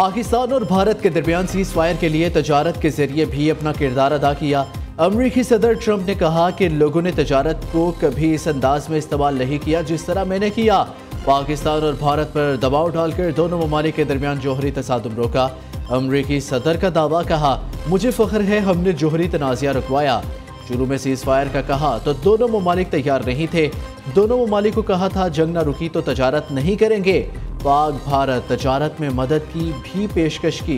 पाकिस्तान और भारत के दरमियान सीज फायर के लिए तजारत के जरिए भी अपना किरदार अदा किया। अमरीकी सदर ट्रंप ने कहा कि लोगों ने तजारत को कभी इस अंदाज में इस्तेमाल नहीं किया जिस तरह मैंने किया। पाकिस्तान और भारत पर दबाव डालकर दोनों ममालिक के दरमियान जोहरी तसादुम रोका। अमरीकी सदर का दावा, कहा मुझे फख्र है हमने जोहरी तनाज़ा रुकवाया। शुरू में सीज फायर का कहा तो दोनों ममालिक तैयार नहीं थे। दोनों ममालिक को कहा था जंग न रुकी तो तजारत नहीं करेंगे। पाक भारत तजारत में मदद की भी पेशकश की।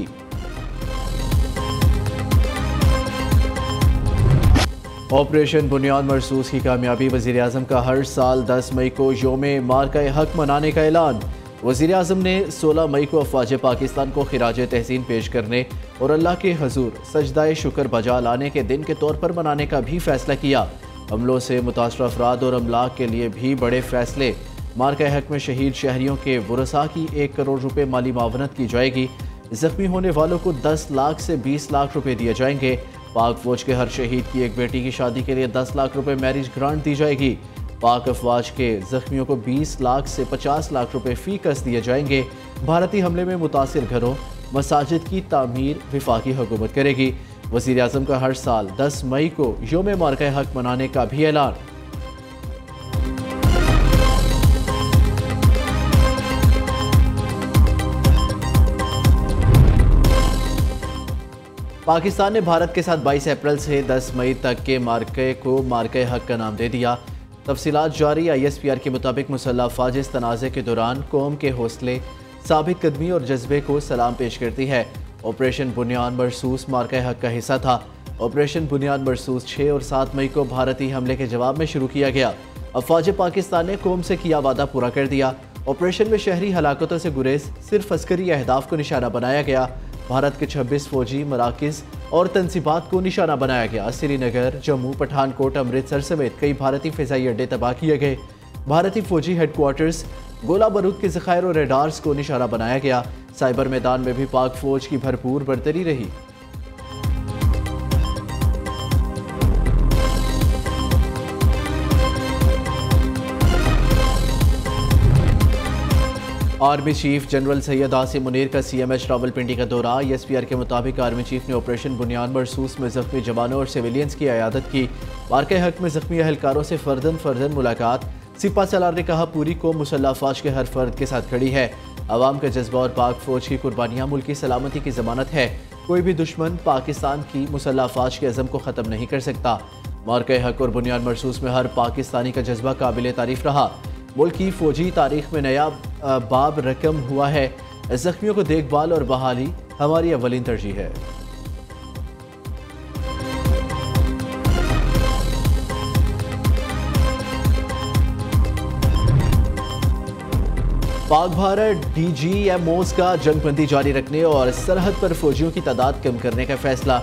ऑपरेशन बुनियाद मरसूस की कामयाबी। वज़ीर आज़म का हर साल 10 मई को योम मार्का हक मनाने का ऐलान। वज़ीर आज़म ने 16 मई को अफ़वाज पाकिस्तान को खिराज तहसीन पेश करने और अल्लाह के हजूर सजदाए शुक्र बजा लाने के दिन के तौर पर मनाने का भी फैसला किया। हमलों से मुतासर अफराद और अमलाक के लिए भी बड़े फैसले। मार्का हक में शहीद शहरियों के वरसा की 1 करोड़ रुपए माली मावनत की जाएगी। जख्मी होने वालों को 10 लाख से 20 लाख रुपए दिए जाएंगे। पाक फौज के हर शहीद की एक बेटी की शादी के लिए 10 लाख रुपए मैरिज ग्रांट दी जाएगी। पाक अफवाज के जख्मियों को 20 लाख से 50 लाख रुपए फी कस दिए जाएंगे। भारतीय हमले में मुतासिर घरों मसाजिद की तामीर वफाकी हुकूमत करेगी। वज़ीर आज़म का हर साल 10 मई को योम मार्का हक मनाने का भी ऐलान। पाकिस्तान ने भारत के साथ 22 अप्रैल से 10 मई तक के मार्के को मार्का हक का नाम दे दिया। तफसीलात जारी। ISPR के मुताबिक मुसल्लह अफवाज इस तनाज़े के दौरान कौम के हौसले, साबित कदमी और जज्बे को सलाम पेश करती है। ऑपरेशन बुनियाद मरसूस मार्का हक का हिस्सा था। ऑपरेशन बुनियाद मरसूस 6 और 7 मई को भारतीय हमले के जवाब में शुरू किया गया। अफवाज पाकिस्तान ने कौम से किया वादा पूरा कर दिया। ऑपरेशन में शहरी हलाकतों से गुरेज, सिर्फ अस्करी अहदाफ को निशाना बनाया गया। भारत के 26 फौजी मराकिज और तनसीबात को निशाना बनाया गया। श्रीनगर, जम्मू, पठानकोट, अमृतसर समेत कई भारतीय फ़िज़ाई अड्डे तबाह किए गए। भारतीय फौजी हेडक्वार्टर्स, गोला बारूद के ज़खायर और रेडार्स को निशाना बनाया गया। साइबर मैदान में भी पाक फौज की भरपूर बरतरी रही। Army chief general Syed Asim Munir का CMH रावलपिंडी का दौरा। ISPR के मुताबिक आर्मी चीफ ने ऑपरेशन बुनियाद मरसूस में जख्मी जवानों और सिविलियंस की अयादत की। मार्का हक में जख्मी अहलकारों से फर्दन मुलाकात। सिपा सलार ने कहा पूरी कौम मुसल्लह अफवाज के हर फर्द के साथ खड़ी है। अवाम का जज्बा और पाक फौज की कुर्बानियाँ मुल्क की सलामती की जमानत है। कोई भी दुश्मन पाकिस्तान की मुसल्लह अफवाज के अज़म को ख़त्म नहीं कर सकता। मार्का हक और बुनियाद मरसूस में हर पाकिस्तानी का जज्बा काबिल तारीफ रहा। मुल्क की फौजी तारीख में नया बाब रकम हुआ है। जख्मियों को देखभाल और बहाली हमारी अव्वलीन तरजीह है। पाक भारत DGMOs का जंगबंदी जारी रखने और सरहद पर फौजियों की तादाद कम करने का फैसला।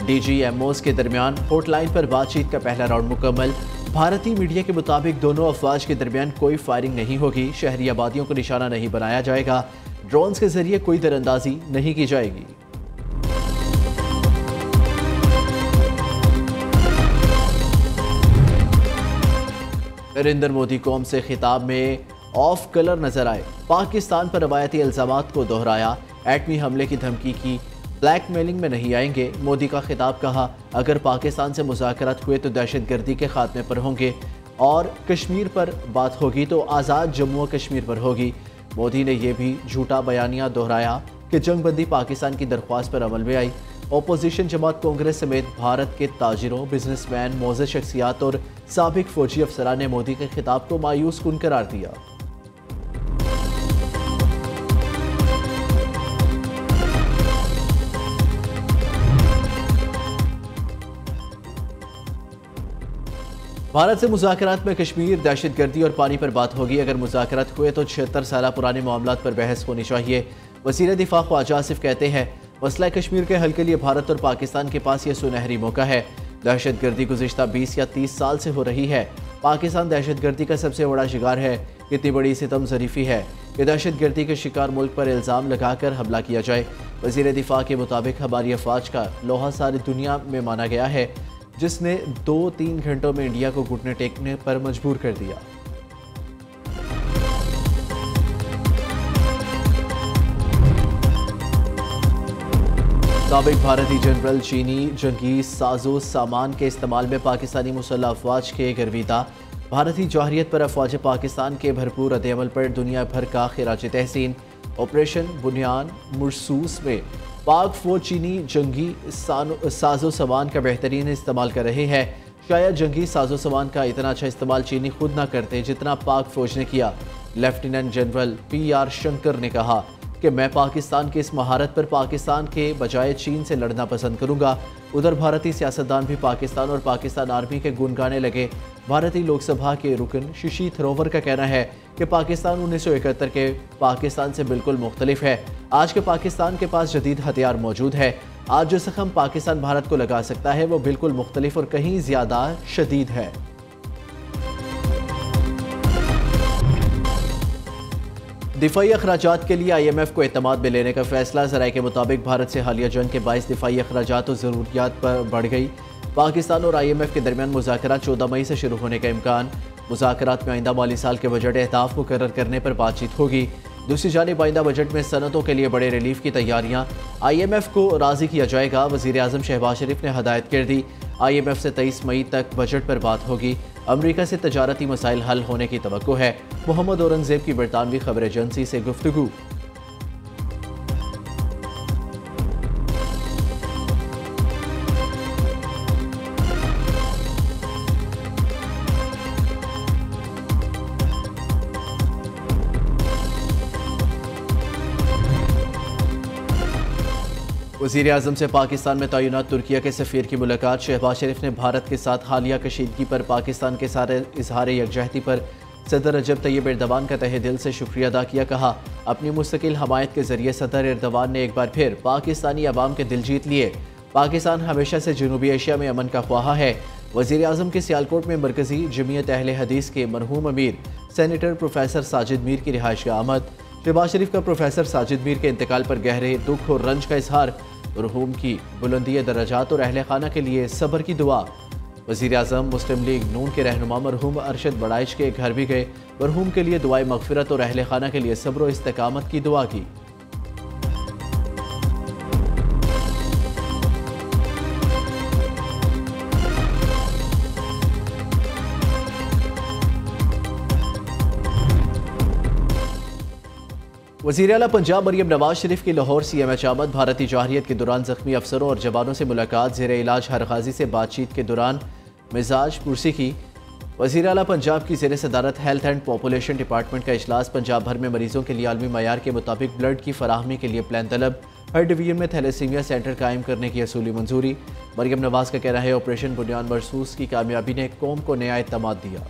DGMOs के दरमियान हॉटलाइन पर बातचीत का पहला राउंड मुकम्मल। भारतीय मीडिया के मुताबिक दोनों अफवाज के दरमियान कोई फायरिंग नहीं होगी। शहरी आबादियों को निशाना नहीं बनाया जाएगा। ड्रोन्स के जरिए कोई दरअंदाजी नहीं की जाएगी। नरेंद्र मोदी कौम से खिताब में ऑफ कलर नजर आए। पाकिस्तान पर रवायती इल्जामात को दोहराया। एटमी हमले की धमकी की। ब्लैकमेलिंग में नहीं आएंगे। मोदी का खिताब, कहा अगर पाकिस्तान से मुज़ाकरात हुए तो दहशतगर्दी के खात्मे पर होंगे और कश्मीर पर बात होगी तो आज़ाद जम्मू और कश्मीर पर होगी। मोदी ने यह भी झूठा बयानिया दोहराया कि जंगबंदी पाकिस्तान की दरख्वास्त पर अमल में आई। अपोजिशन जमात कांग्रेस समेत भारत के ताजिरों, बिजनेसमैन, मोअज़्ज़ज़ शख्सियात और साबिक फौजी अफसरान ने मोदी के खिताब को मायूस कुन करार दिया। भारत से मुज़ाकरात में कश्मीर, दहशतगर्दी और पानी पर बात होगी। अगर मुज़ाकरात हुए तो 76 साल पुराने मामलात पर बहस होनी चाहिए। वज़ीर दिफा ख्वाजा आसिफ कहते हैं मसला कश्मीर के हल के लिए भारत और पाकिस्तान के पास यह सुनहरी मौका है। दहशतगर्दी गुज़िश्ता 20 या 30 साल से हो रही है। पाकिस्तान दहशतगर्दी का सबसे बड़ा शिकार है। कितनी बड़ी सितम ज़रीफ़ी है कि दहशतगर्दी के शिकार मुल्क पर इल्ज़ाम लगाकर हमला किया जाए। वज़ीर दिफा के मुताबिक हमारी अफवाज का लोहा सारी दुनिया में माना गया है, जिसने 2-3 घंटों में इंडिया को घुटने टेकने पर मजबूर कर दिया। साबिक भारतीय जनरल चीनी जंगी साजो सामान के इस्तेमाल में पाकिस्तानी मुसल्लह अफवाज के गर्विदा। भारतीय जौहरियत पर अफवाज पाकिस्तान के भरपूर रद्द-ए-अमल पर दुनिया भर का खिराज तहसीन। ऑपरेशन बुनियान मरसूस में पाक फौज चीनी जंगी साजो सामान का बेहतरीन इस्तेमाल कर रहे हैं। शायद जंगी साजो सामान का इतना अच्छा इस्तेमाल चीनी खुद ना करते जितना पाक फौज ने किया। लेफ्टिनेंट जनरल PR शंकर ने कहा कि मैं पाकिस्तान की इस महारत पर पाकिस्तान के बजाय चीन से लड़ना पसंद करूंगा। उधर भारतीय सियासतदान भी पाकिस्तान और पाकिस्तान आर्मी के गुण गाने लगे। भारतीय लोकसभा के रुकन शशि थरोवर का कहना है कि पाकिस्तान 1971 के पाकिस्तान से बिल्कुल मुख्तलिफ है। आज के पाकिस्तान के पास जदीद हथियार मौजूद है। आज जो जख्म पाकिस्तान भारत को लगा सकता है वो बिल्कुल मुख्तलिफ और कहीं ज़्यादा शदीद है। दिफाई अखराजात के लिए IMF को एतमाद में लेने का फैसला। ज़राए के मुताबिक भारत से हालिया जंग के बाइस दिफाई अखराजात और ज़रूरियात पर बढ़ गई। पाकिस्तान और IMF के दरमियान मुज़ाकरात 14 मई से शुरू होने का इम्कान। मुज़ाकरात में आइंदा माली साल के बजट अहदाफ मुकर्रर करने पर बातचीत होगी। दूसरी जानिब आइंदा बजट में सनतों के लिए बड़े रिलीफ की तैयारियाँ। IMF को राज़ी किया जाएगा। वज़ीर आज़म शहबाज शरीफ ने हदायत कर दी। IMF से 23 मई तक बजट पर बात होगी। अमरीका से तजारती मसाइल हल होने की तवक्को है। मोहम्मद औरंगज़ेब की बरतानवी खबर एजेंसी से गुफ्तगू। वज़ीर आज़म से पाकिस्तान में तैनात तुर्किया के सफ़ीर की मुलाकात। शहबाज शरीफ ने भारत के साथ हालिया कशीदगी पर पाकिस्तान के सारे इजहार यकजहती पर सदर रजब तैयब एर्दवान का तहे दिल से शुक्रिया अदा किया। कहा अपनी मुस्तकिल हमायत के जरिए सदर एर्दवान ने एक बार फिर पाकिस्तानी अवाम के दिल जीत लिए। पाकिस्तान हमेशा से जनूबी एशिया में अमन का ख्वाहा है। वज़ीर आज़म के सियालकोट में मरकज़ी जमीयत अहले हदीस के मरहूम अमीर सेनेटर प्रोफेसर साजिद मीर की रिहाइश का आमद। शहबाज शरीफ का प्रोफेसर साजिद मीर के इंतकाल पर गहरे दुख और रंज का इजहार। मरहूम की बुलंदी दर्जात और अहले खाना के लिए सब्र की दुआ। वज़ीर आज़म मुस्लिम लीग नून के रहनुमा मरहूम अरशद बड़ाइच के घर भी गए। मरहूम के लिए दुआए मगफिरत और अहले खाना के लिए सब्र और इस्तिकामत की दुआ की। वज़ीर आला पंजाब मरियम नवाज शरीफ की लाहौर CMH आमद। भारतीय जौहरियत के दौरान ज़ख्मी अफसरों और जवानों से मुलाकात। ज़ेर इलाज हर गाजी से बातचीत के दौरान मिजाज पुरसी की। वज़ीर आला पंजाब की ज़ेर सदारत हेल्थ एंड पॉपुलेशन डिपार्टमेंट का इजलास। पंजाब भर में मरीजों के लिए आलमी मयार के मुताबिक ब्लड की फराहमी के लिए प्लान तलब। हर डिवीजन में थैलेसीमिया सेंटर कायम करने की असूली मंजूरी। मरियम नवाज का कहना है ऑपरेशन बुनियान मरसूस की कामयाबी ने कौम को नया एतमाद दिया।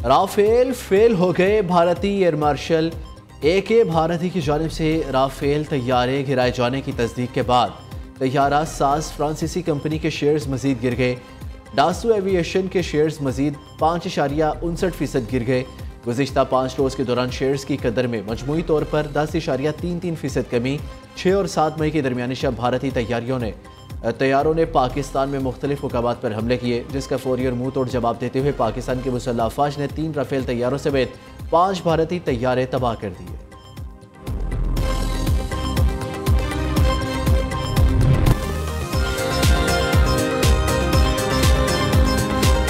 राफेल फेल हो गए। भारतीय एयर मार्शल AK भारती की जानिब से राफेल तैयारे गिराए जाने की तस्दीक के बाद तैयारा साज फ्रांसीसी कंपनी के शेयर्स मजीद गिर गए। डासू एविएशन के शेयर्स मजीद 5.59% गिर गए। गुज़िश्ता 5 रोज़ के दौरान शेयर्स की कदर में मजमूई तौर पर 10.33% कमी। 6 और 7 मई के दरमियानी शब भारतीय तैयारों ने पाकिस्तान में मुख्तलिफ मुकामात पर हमले किए, जिसका फौरी और मुंह तोड़ जवाब देते हुए पाकिस्तान के मुसल्लह अफवाज ने 3 राफेल तैयारों समेत 5 भारतीय तैयारे तबाह कर दिए।